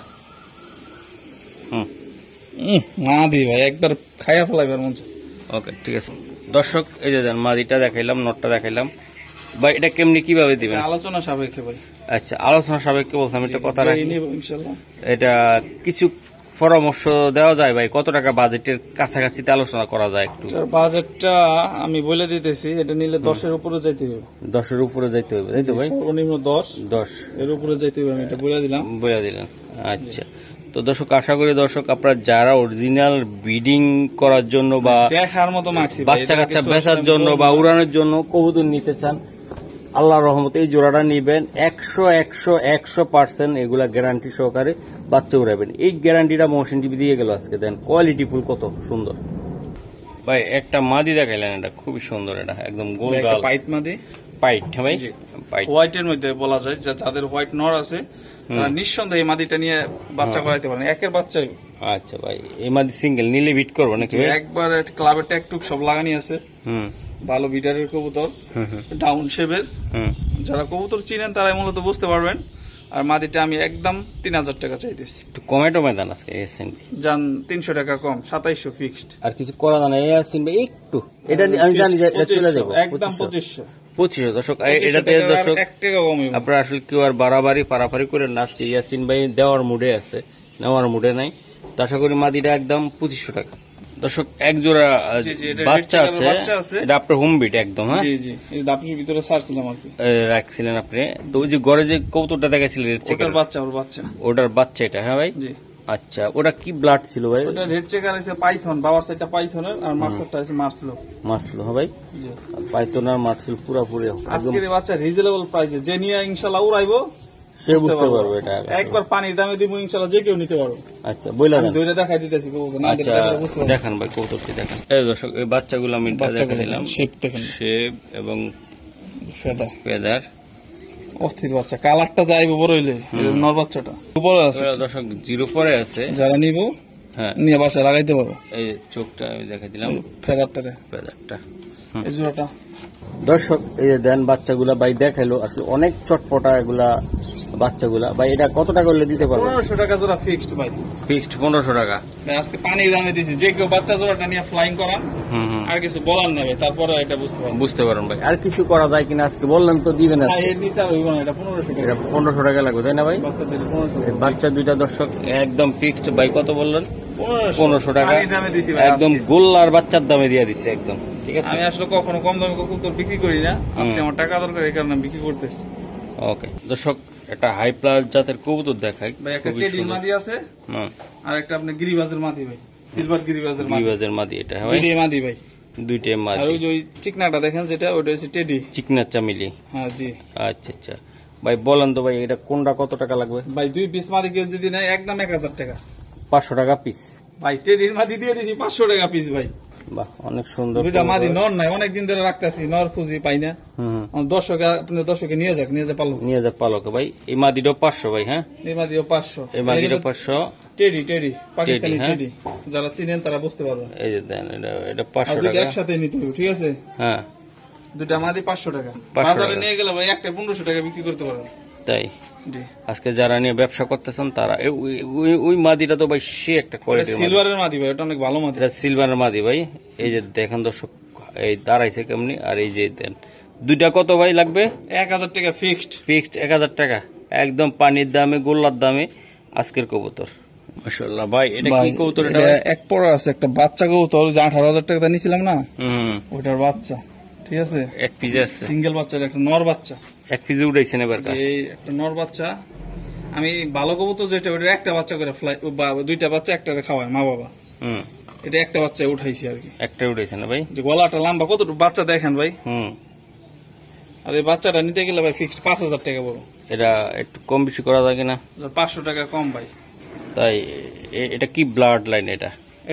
না দি ভাই, একবার খাইয়া ফেলাইবার মন চায়।
ওকে ঠিক আছে দর্শক, এই যে দেন মাদিটা দেখাইলাম, নটটা দেখাইলাম ভাই। এটা কেমনি কিভাবে দিবেন?
আলোচনা সাপেক্ষে ভাই।
আচ্ছা, আলোচনা সাপেক্ষে বলছিলাম, এটা কথা রাখি।
নিব ইনশাআল্লাহ।
এটা কিছু পরামর্শ দেওয়া যায় ভাই? কত টাকা বাজেটের কাছাকাছিতে আলোচনা করা যায় একটু?
এটার বাজেটটা আমি বলে দিতেছি, এটা নিলে 10-এর উপরে যাইতে হবে।
10-এর উপরে যাইতে হবে তাই তো ভাই?
সর্বনিম্ন 10
10
এর উপরে যাইতে হবে, আমি এটা বলে দিলাম।
বলে দিলেন। আচ্ছা, তো দর্শক আশা করি দর্শক আপনারা যারা অরিজিনাল ব্রিডিং করার জন্য বা
দেখার মতো মাক্সি ভাই,
বাচ্চা
এটা
কাচ্চা
কিছু
বেচার
আসলে
জন্য
বলবো
বা
না।
উড়ানোর জন্য কবুতর নিতে চান, আল্লাহর রহমতে এই জোড়াটা নিবেন। 100% এগুলা গ্যারান্টি সহকারে বাচ্চা উড়াবেন। এই গ্যারান্টিটা মহসিন টিভি দিয়ে গেল আজকে। দেন কোয়ালিটি ফুল কত সুন্দর ভাই। একটা মাদি দেখাইলেন, এটা খুবই সুন্দর, এটা একদম গোল
একটা
গাল
পাইট মাদি,
পাইট। হ্যাঁ ভাই,
জি।
পাইট।
হোয়াইটের মধ্যে বলা যায় যে যাদের হোয়াইট নর আছে তারা নিঃসন্দেহে এই মাদিটা নিয়ে বাচ্চা করাইতে পারেন, একের বাচ্চাই।
আচ্ছা ভাই, এই মাদি সিঙ্গেল নিলে বিট করবো নাকি ভাই?
একবার ক্লাবের ট্যাগ টুক সব লাগানি আছে,
হুম
ভালো বিটারের কবুতর,
হুম হুম
ডাউন শেপের।
হুম।
যারা কবুতর চিনেন তারাই মূলত বুঝতে পারবেন। আর মাদিটা আমি একদম 3,000 টাকা চাইতেছি।
একটু কমেটো ময়দান আজকে এসেছেন
যান 300 টাকা কম, 2700 ফিক্সড।
আর কিছু করা জানা এই আসছেন ভাই একটু। এটা আমি জানি যে এটা চলে যাবো
একদম 2500।
2500 দর্শক। এটাতে দর্শক
1 টাকা কম হইব।
আপনারা আসলে কেউ আর বাড়াবাড়ি পারাপারি করে না। আজকে ইয়াসিন ভাই দেওয়ার মুডে আছে, নেওয়ার মুডে নাই। তো আশা করি মাদিটা একদম 2500 টাকা। দর্শক এক জোড়া
জি, জি, এটা
বাচ্চা
red
আছে,
color বাচ্চা আছে।
এটা আপনার হোম বিট একদম। হ্যাঁ
জি জি, এই দাপড়ির ভিতরে ছাড়ছিলাম আর কি।
রাখছিলেন আপনি। তো ওই যে ঘরে যে কৌতুকটা দেখাছিলেন রেড চেকার,
ওটার বাচ্চা, ওর বাচ্চা।
ওটার বাচ্চা এটা? হ্যাঁ ভাই।
জি,
আচ্ছা, ওটা কি ব্লাড ছিল ভাই?
ওটা রেড চেকার আছে পাইথন, বাবার সাইডটা পাইথনের আর মার সাইডটা আছে মার্সলো।
মাসলো? হ্যাঁ ভাই,
জি।
পাইথন আর মার্সেল পুরাপুরি একদম
আজকের এই বাচ্চা রিজনেবল প্রাইসে, যে নিয়ে ইনশাআল্লাহ উড়াইবো
সে বুঝতে পারবে এটা।
একবার পানির দামে দিব ইনশাআল্লাহ, যে কেউ নিতে পারবে।
আচ্ছা বইলা
আমি
দেন।
দুইটা দেখাই দিতেছি কবুতর, না
আচ্ছা
দেখলে বুঝতে পারবে।
দেখান ভাই কৌতুকটি দেখান। এই দর্শক এই বাচ্চাগুলো আমি দেখা দিলাম,
শেপ দেখেন,
শেপ এবং
ফেদার,
ফেদার।
অস্থির বাচ্চা, কালারটা যাইবো বড় হইলে। নর বাচ্চাটা উপরে আছে,
দর্শক জিরো পরে আছে,
যারা নিব
হ্যাঁ
নিয়ে বাসায় লাগাইতে পারো।
এই চোখটা আমি দেখা দিলাম,
ফেদারটারে,
ফেদারটা।
এই জোড়াটা।
দর্শক এই যে দেন বাচ্চাগুলা ভাই দেখাইলো, আসলে অনেক চটপটা এগুলা বাচ্চাগুলা ভাই। এটা কত টাকা হলে দিতে পারবো?
1500 টাকা জোড়া ফিক্সড ভাই।
ফিক্সড 1500 টাকা।
ভাই আজকে পানির দামে দিছি, যে কেউ বাচ্চা জোড়াটা নিয়ে ফ্লাইং করান,
হুম হুম,
আর কিছু বলার নেবে, তারপরে এটা বুঝতে পারবো।
বুঝতে পারেন ভাই। আর কিছু করা যায় কিনা আজকে বললেন তো দিবেন
হ্যাঁ,
আজকে।
এর নিচে আর হইব না, এটা 1500 টাকা।
এটা 1500 টাকা লাগবে তাই না ভাই?
বাচ্চাদের 1500
এই বাচ্চা দুইটা দর্শক একদম ফিক্সড ভাই। কত বললেন?
1500
1500 টাকা
পানির দামে দিছি ভাই
একদম
আজকে।
গোল্লার বাচ্চার দামে দিয়ে দিচ্ছে একদম, ঠিক আছে?
আমি আসলে কখনো কম দামে কবুতর বিক্রি করি না, আজকে আমার টাকা দরকার, এই কারণে বিক্রি করতেছি।
ওকে দর্শক, একটা হাই প্লাস জাতের কবুতর দেখাই,
ভাই একটা
খুবই
টেডির
সুন্দর।
মাদি আছে,
হুম,
আর একটা আপনার গিরিবাজের মাদি ভাই, সিলভার গিরিবাজের মাদি।
গিরিবাজের মাদি এটা? হ্যাঁ ভাই,
দুইটাই মাদি ভাই।
দুইটাই
আর
মাদি।
ওই যে ওই চিকনাটা দেখেন যেটা, ওটা হচ্ছে টেডি।
চিকনা চামিলি?
হ্যাঁ জি
আচ্ছা আচ্ছা ভাই, বলেন তো ভাই এটা কোনটা কত টাকা লাগবে?
ভাই, 2 পিস মাদি কেউ যদি নেয় একদম 1000 টাকা
500 টাকা পিস।
ভাই। টেডির মাদি দিয়ে দিছি 500 টাকা পিস ভাই।
বাহ, অনেক সুন্দর
দুইটা মাদি
কবুতর।
নর নাই, অনেকদিন ধরে রাখতেছি, নর খুঁজি পাই না।
হুম,
আমার দর্শকে নিয়ে যাক পালো।
নিয়ে যা পালকে ভাই। এই মাদিটাও 500 ভাই। হ্যাঁ,
এই মাদিও 500।
এই মাদিটা 500।
টেডি পাকিস্তানি
হ্যাঁ।
টেডি, যারা চিনেন তারা বুঝতে পারবেন।
এই যে দেন, এটা
আর
500
দুইটা
টাকা।
একসাথে নিতে হবে, ঠিক আছে?
হ্যাঁ,
দুইটা মাদি 500 টাকা।
500
বাজারে
টাকা।
নিয়ে গেলে ভাই একটা 1500 টাকা বিক্রি করতে পারবেন।
তাই
জি,
আজকে যারা নিয়ে ব্যবসা করতেছেন তারা ওই মাদিটা তো ভাই সে একটা কোয়ালিটির মাদি।
সিলভারের মাদি ভাই, এটা অনেক ভালো মাদি।
এটা সিলভারের মাদি ভাই। এই যে দেখেন দর্শক, এই দাঁড়াইছে কেমনি। আর এই যে দেন, দুইটা কত ভাই লাগবে?
1000 টাকা ফিক্সড।
1000 টাকা, একদম পানির দামে, গোল্লার দামে আজকের কবুতর। মাশাআল্লাহ ভাই, এটা কি কবুতর? এটা
এক পড়া আছে, একটা বাচ্চা কবুতর, যে 18,000 টাকা নিয়েছিলাম না,
হুম,
ওইটার বাচ্চা, ঠিক আছে?
এক পিজে আছে,
সিঙ্গেল বাচ্চা, একটা নর বাচ্চা।
এক পিজে উঠাইছেন এবার।
এই একটা নর বাচ্চা। আমি ভালো কবুতর যেটা, ওইটা একটা বাচ্চা করে ফ্লাই, দুইটা বাচ্চা একটা খাওয়ায় মা বাবা।
হুম,
এটা একটা বাচ্চা উঠাইছি আর কি।
একটা উঠাইছেন না ভাই?
যে গলাটা লম্বা, কতটুকু বাচ্চা দেখেন ভাই।
হুম,
আর এই বাচ্চাটা নিতে গেলে ভাই ফিক্সড 5000 টাকা বড়।
এটা একটু কম বেশি করা যায় কিনা?
500 টাকা কম ভাই।
তাই এটা কি ব্লাড লাইন?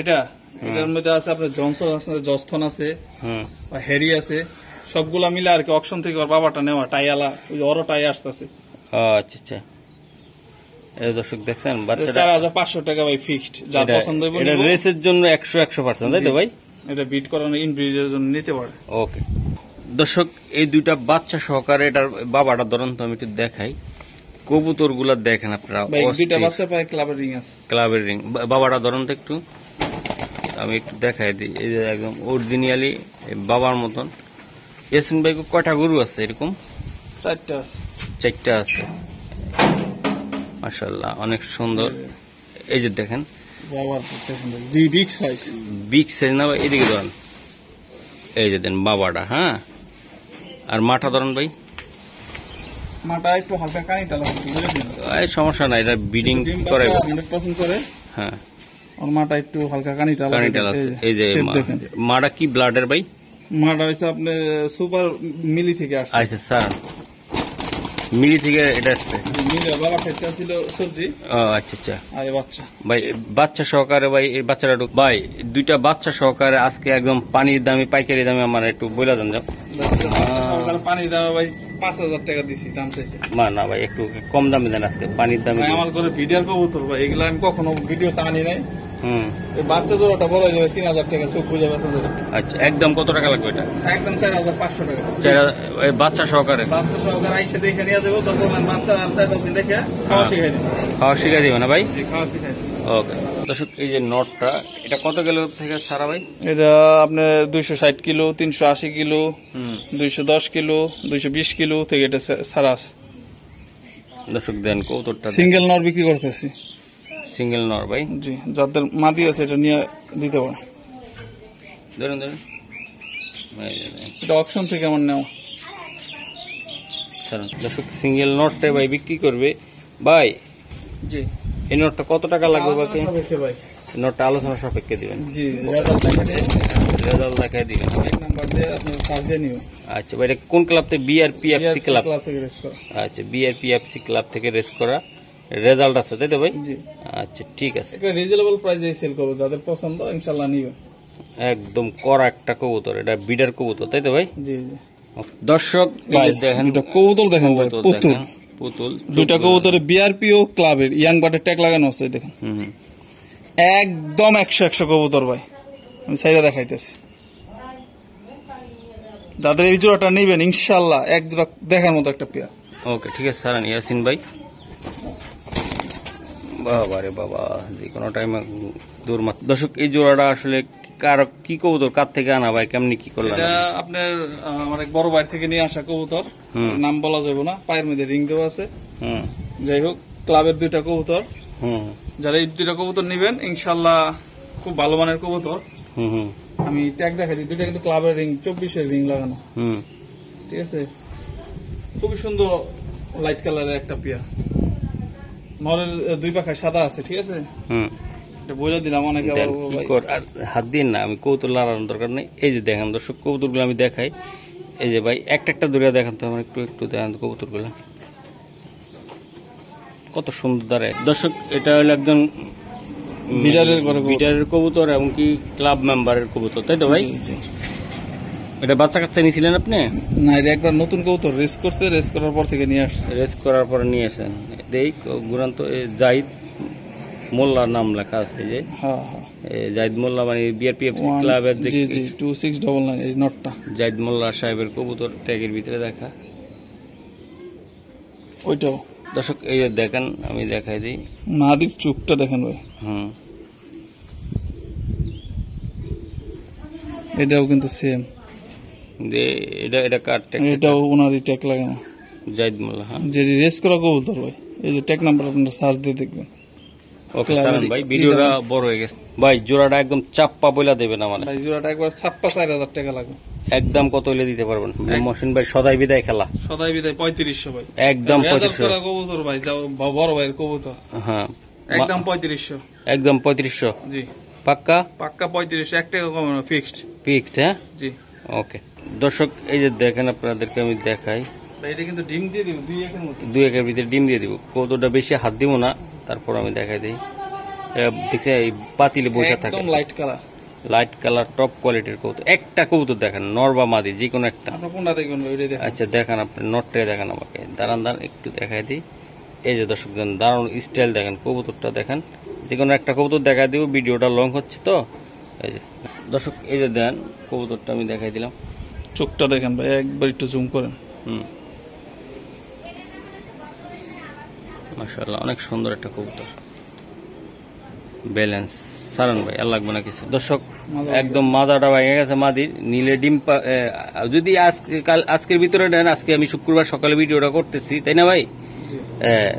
এটার মধ্যে আছে আপনার জনসন আছে, জস্থন আছে,
হুম,
বা হ্যারি আছে, সবগুলা মিলে আর কি। অকশন থেকে ওর বাবাটা নেওয়া, টাইয়ালা, ওই যে ওরও টাই আসতেছে।
আচ্ছা আচ্ছা। এই দর্শক দেখছেন বাচ্চাটা,
4500 টাকা ভাই ফিক্সড। যার পছন্দ হবে
এটা
নিবো।
রেসের জন্য 100% তাই তো ভাই?
এটা বিট করানো ইনব্রিডের জন্য নিতে পারে।
ওকে দর্শক, এই দুইটা বাচ্চা সহকারে এটার বাবাটা ধরুন তো আমি একটু দেখাই। কবুতর গুলা দেখেন আপনারা,
ভাই দুইটা
অস্থির।
বাচ্চা পায়, ক্লাবের রিং আছে।
ক্লাবের রিং। বাবাটা ধরুন তো একটু, আমি একটু দেখাই দিই। এই যে একদম অরিজিনালি বাবার মতন। ইয়াসিন ভাই কয়টা গরু আছে এরকম?
4টা আছে।
4টা আছে। মাশাআল্লাহ, অনেক সুন্দর। এই যে দেখেন,
বাবার প্রোটেকশন জি বিগ সাইজ।
বিগ সাইজ না ভাই? এদিকে ধরেন, এই যে দেন বাবাটা। হ্যাঁ, আর মাঠা ধরেন ভাই।
মাটা একটু হালকা কানিটা লাগছে, বুঝে দিন।
এই সমস্যা নাই, এটা বিডিং
ডিম
করে।
বাচ্চা 100% করে।
হ্যাঁ,
ওর মাটা একটু হালকা কানিটা
কানিটাল আছে। এই যে
দেখেন,
মাটা কি ব্লাডের ভাই?
মাটা হচ্ছে আপনি সুপার মিলি থেকে আসছে।
আচ্ছা স্যার, মিলি থেকে এটা আসছে।
মিলি বাবা খেতে ছিল সবজি।
ও আচ্ছা আচ্ছা
আর এই বাচ্চা
ভাই, বাচ্চা সহকারে ভাই, এই বাচ্চাটা ভাই দুইটা বাচ্চা সহকারে আজকে একদম পানির দামে, পাইকারি দামে আমার একটু বইলা দেন যাও।
সরকার পানি দেওয়া ভাই 5000 টাকা দিছি, দাম চাইছে।
না ভাই, একটু কম দামে দেন আজকে, পানির দামে।
ভাই আমার ঘরে ভিডিওর কবুতর ভাই, এগুলো আমি কখনো ভিডিও টানি নাই।
হুম,
এই বাচ্চা জোড়াটা বড় হয়ে যাবে 3000 টাকা, চোখ বুঝে বেচা যাবে।
আচ্ছা, একদম কত টাকা লাগবে এটা?
একদম 4500 টাকা।
এই বাচ্চা সহকারে
বাচ্চা সহকারে আইসে দেখে নিয়ে যাবো, তখন বাচ্চা আর 4-5 দিন দেখে খাওয়া শিখাই দিবো।
খাওয়া শিখা দিবে না ভাই?
জি, খাওয়া শিখাই দিবো।
ওকে দর্শক, এই যে নটটা, এটা কত কিলো থেকে সারা ভাই?
এটা আপনার 260 কিলো, 380 কিলো,
হুম,
210 কিলো, 220 কিলো থেকে এটা ছাড়া আছে।
দর্শক দেন কৌতরটা,
সিঙ্গেল নর বিক্রি করতেছি।
সিঙ্গেল নর ভাই।
জি, যাদের মাদি আছে এটা নিয়ে দিতে পারে।
ধরুন ধরুন, এই যে দেন।
এটা অকশন থেকে আমার নেওয়া।
ছাড়ুন। দর্শক সিঙ্গেল নটটাই ভাই বিক্রি করবে ভাই।
জি,
এই নটটা কত টাকা লাগবে বাকি?
সাপেক্ষে ভাই।
নটটা আলোচনা সাপেক্ষে দিবেন,
জি, রেজাল্ট দেখা দিয়ে
রেজাল্ট দেখাই দিবেন।
এক নাম্বার দিয়ে আপনি সার্চ দিয়ে নিবেন।
আচ্ছা ভাই, এটা কোন ক্লাব থেকে? BRPFC club.
ক্লাব থেকে রেস করা।
আচ্ছা, বিআরপিএফসি ক্লাব থেকে রেস করা, রেজাল্ট আছে তাই তো ভাই?
জি,
আচ্ছা ঠিক আছে,
এটা রিজনেবল প্রাইসে সেল করবো, যাদের পছন্দ ইনশাআল্লাহ নিবেন।
একদম কড়া একটা কবুতর, এটা বিডার কবুতর তাই তো ভাই?
জি জি
দর্শক এই
ভাই,
যে দেখেন
দুটো কবুতর দেখেন ভাই,
কবুতর
পুতুল।
দেখেন, পুতুল।
দুইটা কবুতরে বিআরপিও ক্লাবের ইয়াং বাটের ট্যাগ লাগানো আছে, দেখেন
হুম হুম।
একদম 100 কবুতর ভাই, আমি সাইডে দেখাইতেছি। যাদের এই জোড়াটা নিবেন ইনশাআল্লাহ এক জোড়া দেখার মতো একটা পেয়ার।
ওকে ঠিক আছে স্যার, ইয়াসিন ভাই। বাবা রে বাবা, যে কোনো টাইমে দূর মাত্র। দর্শক এই জোড়াটা আসলে কার কি কবুতর, কার থেকে আনা ভাই, কেমনি কি করলেন?
এটা আপনার আমার এক বড় ভাই থেকে নিয়ে আসা কবুতর,
হুম।
নাম বলা যাবে না, পায়ের মধ্যে রিং দেওয়া আছে।
হুম
যাই হোক, ক্লাবের দুইটা কবুতর।
হুম
যারা এই দুইটা কবুতর নিবেন ইনশাআল্লাহ খুব ভালো মানের কবুতর।
হুম হুম
আমি ট্যাগ দেখাই দিই, দুইটা কিন্তু ক্লাবের রিং 24-এর রিং লাগানো,
হুম।
ঠিক আছে? খুবই সুন্দর লাইট কালারের একটা পেয়ার। নরের দুই পাখায় সাদা আছে, ঠিক আছে?
হুম।
এটা বলে দিলাম, অনেকে আবার
দেন, কি
ভাই,
কর, আর হাত দিন না, আমি কবুতর লাগানোর দরকার নেই। এই যে দেখেন দর্শক, কবুতরগুলো আমি দেখাই। এই যে ভাই একটা একটা দূরে দেখান তো আমার, একটু একটু দেখান কবুতরগুলো কত সুন্দর দাঁড়ায়। দর্শক এটা হলো একজন বিডারের কবুতর এবং কি ক্লাব মেম্বারের কবুতর, তাই তো ভাই? এটা বাচ্চা কাচ্চা নিয়েছিলেন আপনি?
না, এটা একবার নতুন কবুতর রেস করছে, রেস করার পর থেকে নিয়ে আসছে।
রেস করার পরে নিয়ে আসেন। দেখ গুরান্ত জাহিদ মোল্লার নাম লেখা আছে, যে জাহিদ মোল্লা মানে বিআরপিএফসি ক্লাবের যে
2699 এই নটটা
জাহিদ মোল্লা সাহেবের কবুতর ট্যাগের ভিতরে দেখা
ওইটাও।
দর্শক এই যে দেখেন, আমি দেখাই দিই,
মাদির চোখটা দেখেন ভাই। এটাও কিন্তু সেম,
এটা কার ট্যাগ?
এটাও ওনারই ট্যাগ লাগানো,
জাহিদ মোল্লা। হ্যাঁ,
যে রেস করা কবুতর ভাই। এই যে ট্যাগ নাম্বার আপনারা সার্চ দিয়ে দেখবেন।
ওকে সালাম ভাই, ভিডিওটা বড় হয়ে গেছে ভাই। জোড়াটা একদম চাপ্পা বইলা দেবেন আমার
ভাই। জোড়াটা একবার 4000 টাকা লাগবে।
একদম কত হইলে দিতে পারবেন? মহসিন ভাই সদাই বিদায় খেলা,
সদাই বিদায় 3500 ভাই।
একদম
3500 কবুতর ভাই, যাও বড় ভাইয়ের কবুতর।
হ্যাঁ,
একদম 3500।
একদম 3500
জি,
পাক্কা?
পাক্কা 3500, 1 টাকা কম না, ফিক্সড।
ফিক্সড, হ্যাঁ
জি।
ওকে দর্শক এই যে দেখেন, আপনাদেরকে আমি দেখাই।
ভাই এটা কিন্তু ডিম দিয়ে দিব 2 একের মতো,
2 একের ভিতরে ডিম দিয়ে দিব। কতটা বেশি হাত দিব না, তারপর আমি দেখাই দিই। দেখছি এই পাতিলে বসে থাকে,
একদম light colour,
light colour top কোয়ালিটির কবুতর। একটা কবুতর দেখেন, নর বা মাদি যে কোনো একটা।
আপনারা কোনটা দেখবেন ভাই? ওইটাই দেখেন।
আচ্ছা দেখান, আপনি নটটাই দেখান আমাকে। দাঁড়ান একটু দেখাই দিই। এই যে দর্শক দেন, দারুণ স্টাইল দেখেন, কবুতরটা দেখেন। যে কোনো একটা কবুতর দেখাই দিব, ভিডিওটা লং হচ্ছে তো। এই যে দর্শক এই যে দেন কবুতরটা আমি দেখাই দিলাম।
চোখটা দেখেন ভাই, একবার একটু জুম করেন।
মাশাআল্লাহ, অনেক সুন্দর একটা কবুতর, ব্যালেন্স। সারান ভাই আর লাগবে না কিছু। দর্শক একদম মাজাটা ভেঙে গেছে মাদির, নীলে ডিম। যদি আজকের ভিতরে নেন, আজকে আমি শুক্রবার সকালে ভিডিওটা করতেছি, তাই না ভাই? হ্যাঁ,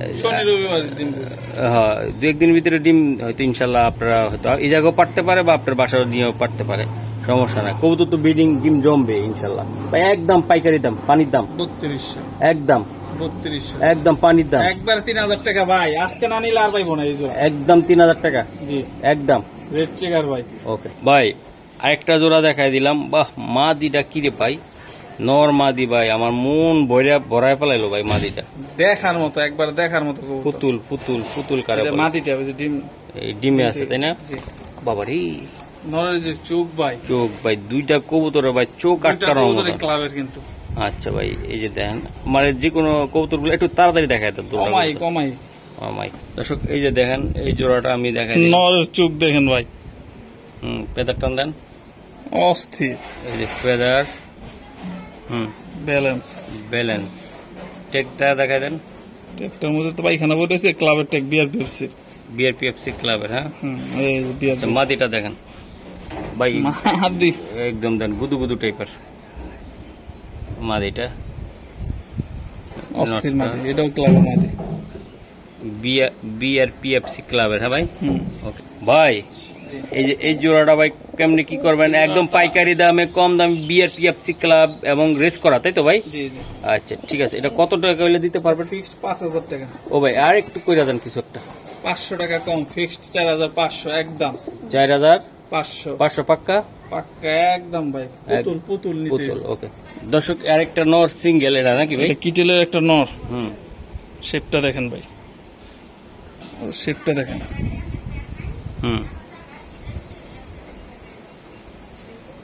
2-1 দিনের ভিতরে ডিম হয়তো ইনশাল্লাহ আপনারা হয়তো এই জায়গাও পারতে পারে, বা আপনার বাসায় নিয়েও পারতে পারে, সমস্যা নাই। কবুতর তো ব্রিডিং ডিম জমবে ইনশাল্লাহ ভাই। একদম পাইকারি দাম, পানির দাম
3200,
একদম
3200,
একদম পানির দাম,
একবার 3000 টাকা ভাই। আজকে না নিলে আর পাইবো না এই জোড়া,
একদম 3000 টাকা।
জি,
একদম
রেড চেকার ভাই।
ওকে ভাই, আরেকটা জোড়া দেখাই দিলাম। বাহ, মাদিটা কিরে ভাই, নর মাদি ভাই, আমার মন ভরায় ফেলাইলো ভাই। মাদিটা
দেখার মতো, একবার দেখার মতো
পুতুল পুতুল পুতুল কারে বলে।
মাদিটা ওই যে ডিম,
এই ডিমে আছে তাই না? বাবারে
নরের যে চোখ ভাই,
চোখ ভাই, 2টা কবুতরের ভাই চোখ আটকানোর মতো।
ক্লাবের কিন্তু।
আচ্ছা ভাই, এই যে দেখেন, মানে যে কোনো কবুতরগুলো একটু তাড়াতাড়ি দেখায় তো।
কমাই
দর্শক এই যে দেখেন, এই জোড়াটা আমি দেখাই।
নরের চোখ দেখেন ভাই।
পেদার টান দেন,
অস্থির।
এই যে পেদার,
ব্যালেন্স।
টেকটা দেখাই দেন।
টেকটার মধ্যে তো পায়খানা বলেছে, ক্লাবের টেক,
বিআরপিএফসি ক্লাবের। হ্যাঁ,
এই যে
মাদিটা দেখেন ভাই,
মাদি
একদম দেন গুদু গুদু টাইপের মাদিটা,
অস্থির মাদি। এটাও ক্লাবের মাদি,
বিআরপিএফসি ক্লাবের। হ্যাঁ ভাই, ওকে ভাই। এই যে এই জোড়াটা ভাই কেমনি কি করবেন? একদম পাইকারি দামে, কম দামে, বিআরপিএফসি ক্লাব এবং রেস করা, তাই তো ভাই?
জি জি।
আচ্ছা ঠিক আছে, এটা কত টাকা হইলে দিতে পারবেন?
ফিক্সড 5000 টাকা।
ও ভাই আর একটু কইরা দেন কিছু একটা।
500 টাকা কম, ফিক্সড 4500 একদম।
4500 পাক্কা?
পাক্কা একদম ভাই। পুতুল নিতে।
পুতুল, ওকে। দর্শক আরেকটা নর সিঙ্গেল, এটা নাকি ভাই?
এটা কিটেলের একটা নর। শেপটা দেখেন ভাই, শেপটা দেখেন।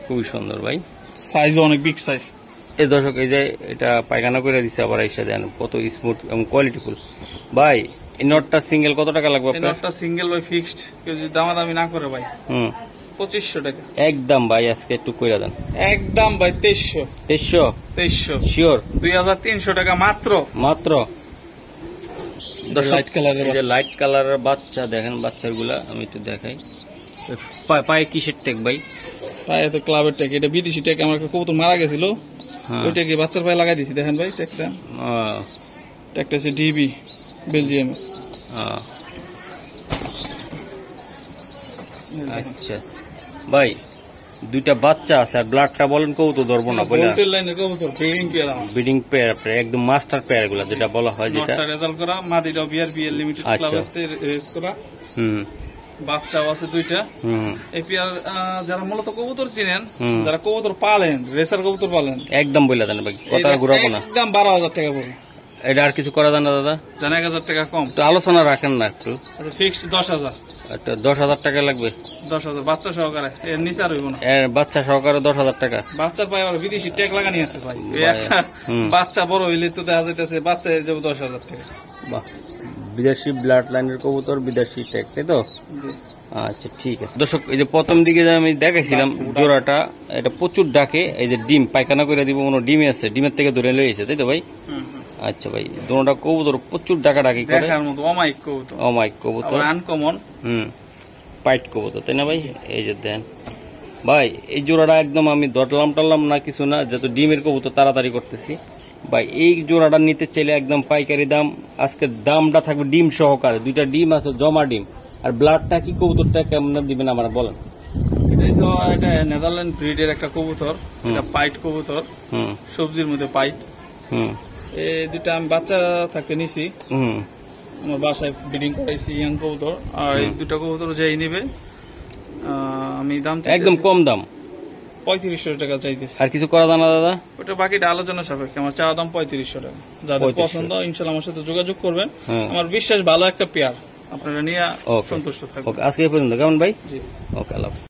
খুবই সুন্দর ভাই,
সাইজ অনেক বিগ সাইজ।
এই দর্শক এই যে এটা পায়খানা করে দিচ্ছে, আবার এসে দেন কত স্মুথ এবং কোয়ালিটিফুল ভাই। এই নটটা সিঙ্গেল কত টাকা লাগবে আপনার?
নটটা সিঙ্গেল ভাই ফিক্সড, কেউ যদি দামাদামি না করে ভাই 2500 টাকা
একদম ভাই। আজকে একটু কইরা দেন
একদম ভাই। 2300
শিওর?
2300 টাকা মাত্র।
লাইট কালারের বাচ্চা দেখেন, বাচ্চার গুলা আমি একটু দেখাই। পায়ে কিসের টেক ভাই?
পায়ে তো ক্লাবের টেক, এটা বিদেশি টেক। আমার কবুতর মারা গেছিল, ওইটাকে বাচ্চার পায়ে লাগাই দিছি। দেখেন ভাই টেকটা, টেকটা হচ্ছে ডিবি বেলজিয়াম।
আচ্ছা ভাই, 2টা বাচ্চা আছে, আর ব্লাডটা বলেন কবুতর ধরবো না বলে, ব্রিডিং পেয়ার, একদম মাস্টার পেয়ার গুলা যেটা বলা হয়, যেটা
রেজাল্ট করা। মাদিটাও বিআরবিএল লিমিটেড ক্লাবেতে রেস করা। বাচ্চাও আছে 2টা। এই পেয়ার যারা মূলত কবুতর চিনেন, যারা কবুতর পালেন, রেসার কবুতর পালেন,
একদম বলে দেন ভাই, কথা ঘুরাবো না।
একদম 12000 টাকা পড়বে।
এটা আর কিছু করা যায় না দাদা?
জান 1000 টাকা কম,
একটু আলোচনা রাখেন না একটু।
ফিক্সড 10,000।
একটা 10,000 টাকা লাগবে।
10,000 বাচ্চা সহকারে, এর নিচে আর হইব না।
এর বাচ্চা সহকারে 10,000 টাকা।
বাচ্চার পায়ে আবার বিদেশি ট্যাগ লাগানি আছে ভাই। এই
ভাই,
একটা বাচ্চা বড় হইলে তো দেখা যাইতেছে বাচ্চা হয়ে যাবে 10,000 টাকা।
বাহ, বিদেশি ব্লাড লাইনের কবুতর, বিদেশি ট্যাগ, তাই তো?
জি।
আচ্ছা ঠিক আছে দর্শক, এই যে প্রথম দিকে যে আমি দেখাইছিলাম জোড়াটা, এটা প্রচুর ডাকে। এই যে ডিম পায়খানা করে দিব, কোনো ডিমে আছে, ডিমের থেকে ধরে লইছে, তাই তো ভাই? আচ্ছা ভাই, দুটোটা কবুতর প্রচুর ডাকাডাকি করে,
দেখার মতো অমাইক কবুতর,
অমাইক কবুতর,
আনকমন।
পাইট কবুতর, তাই না ভাই? এই যে দেন ভাই, এই জোড়াটা একদম আমি দরলাম টাললাম না কিছু না, যেহেতু ডিমের কবুতর তাড়াতাড়ি করতেছি ভাই। এই জোড়াটা নিতে চাইলে একদম পাইকারি দাম, আজকে দামটা থাকবে ডিম সহকারে। 2টা ডিম আছে, জমা ডিম। আর ব্লাডটা কি কবুতরটা কেমন দিবেন আমার বলেন?
এটা নেদারল্যান্ড ব্রিডের একটা কবুতর, এটা পাইট কবুতর, সবজির মধ্যে পাইট। এই দুটা আমি বাচ্চা থাকতে নিছি, আমার বাসায় ব্রিডিং করাইছি ইয়াং কবুতর। আর এই দুটা কবুতর যেই নিবে আমি দাম
একদম কম দাম
3500 টাকা চাইতেছি।
আর কিছু করা যায় না দাদা?
ওটা বাকিটা আলোচনা সাপেক্ষে, আমার চাওয়া দাম 3500 টাকা। যাদের পছন্দ ইনশাল্লাহ আমার সাথে যোগাযোগ করবেন। আমার বিশ্বাস ভালো একটা পেয়ার, আপনারা নিয়ে সন্তুষ্ট থাকবেন।
আজকে এই পর্যন্ত, কেমন ভাই?
জি,
ওকে, আল্লাহ হাফেজ।